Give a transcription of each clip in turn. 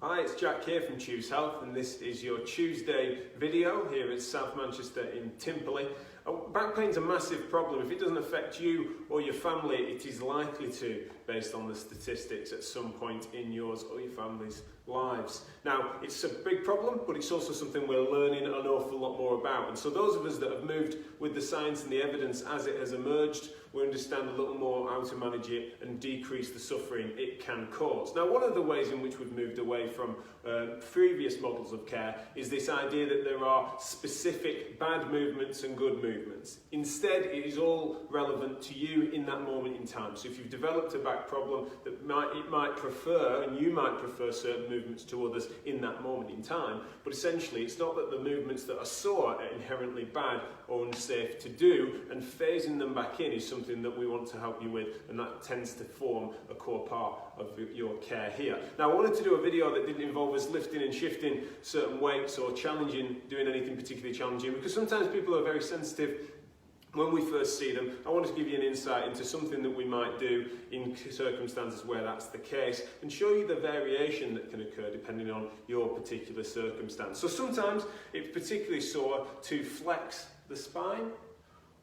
Hi, it's Jack here from Choose Health, and this is your ChewsDay video here at South Manchester in Timperley. Back pain's a massive problem. If it doesn't affect you or your family, it is likely to, based on the statistics, at some point in yours or your family's lives. Now, it's a big problem, but it's also something we're learning an awful lot more about. And so those of us that have moved with the science and the evidence as it has emerged, we understand a little more how to manage it and decrease the suffering it can cause. Now, one of the ways in which we've moved away from previous models of care is this idea that there are specific bad movements and good movements. Instead, it is all relevant to you in that moment in time. So if you've developed a back problem that it might prefer, and you might prefer certain movements to others in that moment in time, but essentially it's not that the movements that are sore are inherently bad or unsafe to do, and phasing them back in is something that we want to help you with, and that tends to form a core part of your care here. Now, I wanted to do a video that didn't involve us lifting and shifting certain weights or doing anything particularly challenging, because sometimes people are very sensitive when we first see them. I wanted to give you an insight into something that we might do in circumstances where that's the case, and show you the variation that can occur depending on your particular circumstance. So sometimes it's particularly sore to flex the spine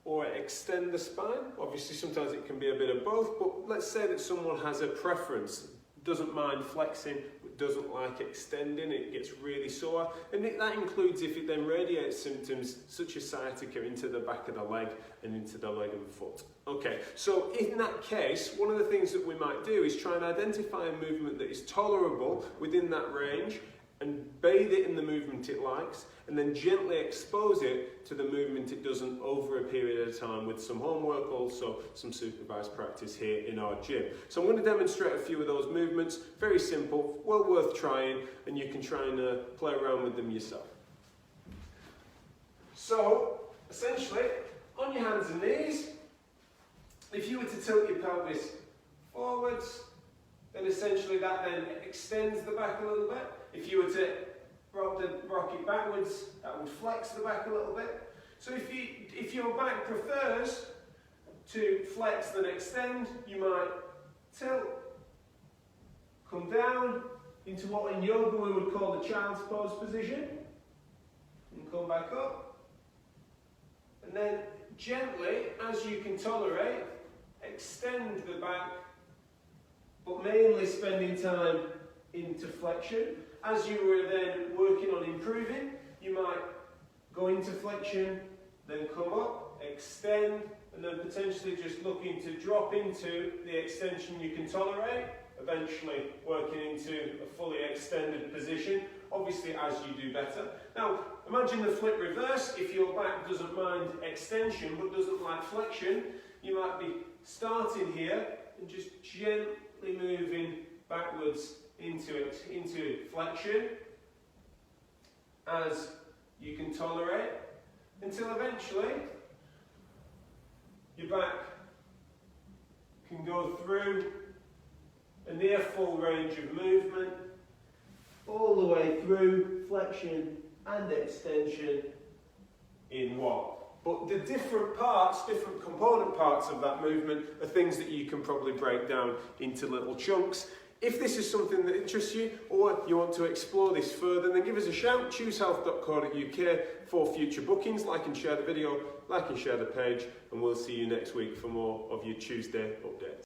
or extend the spine. Obviously sometimes it can be a bit of both, but let's say that someone has a preference, doesn't mind flexing, but doesn't like extending, it gets really sore, and that includes if it then radiates symptoms such as sciatica into the back of the leg and into the leg and foot. Okay, so in that case, one of the things that we might do is try and identify a movement that is tolerable within that range and bathe it in the movement it likes, and then gently expose it to the movement it doesn't over a period of time with some homework, also some supervised practice here in our gym. So I'm going to demonstrate a few of those movements, very simple, well worth trying, and you can try and play around with them yourself. So, essentially, on your hands and knees, if you were to tilt your pelvis forwards, then essentially that then extends the back a little bit. If you were to rock it backwards, that would flex the back a little bit. So if your back prefers to flex than extend, you might tilt, come down into what in yoga we would call the child's pose position, and come back up. And then gently, as you can tolerate, extend the back, but mainly spending time into flexion. As you were then working on improving, you might go into flexion, then come up, extend, and then potentially just looking to drop into the extension you can tolerate, eventually working into a fully extended position, obviously as you do better. Now, imagine the flip reverse. If your back doesn't mind extension but doesn't like flexion, you might be starting here and just gently moving backwards into flexion as you can tolerate, until eventually your back can go through a near full range of movement, all the way through flexion and extension in one. But the different parts, different component parts of that movement are things that you can probably break down into little chunks. If this is something that interests you, or you want to explore this further, then give us a shout, chewshealth.co.uk for future bookings. Like and share the video, like and share the page, and we'll see you next week for more of your ChewsDay updates.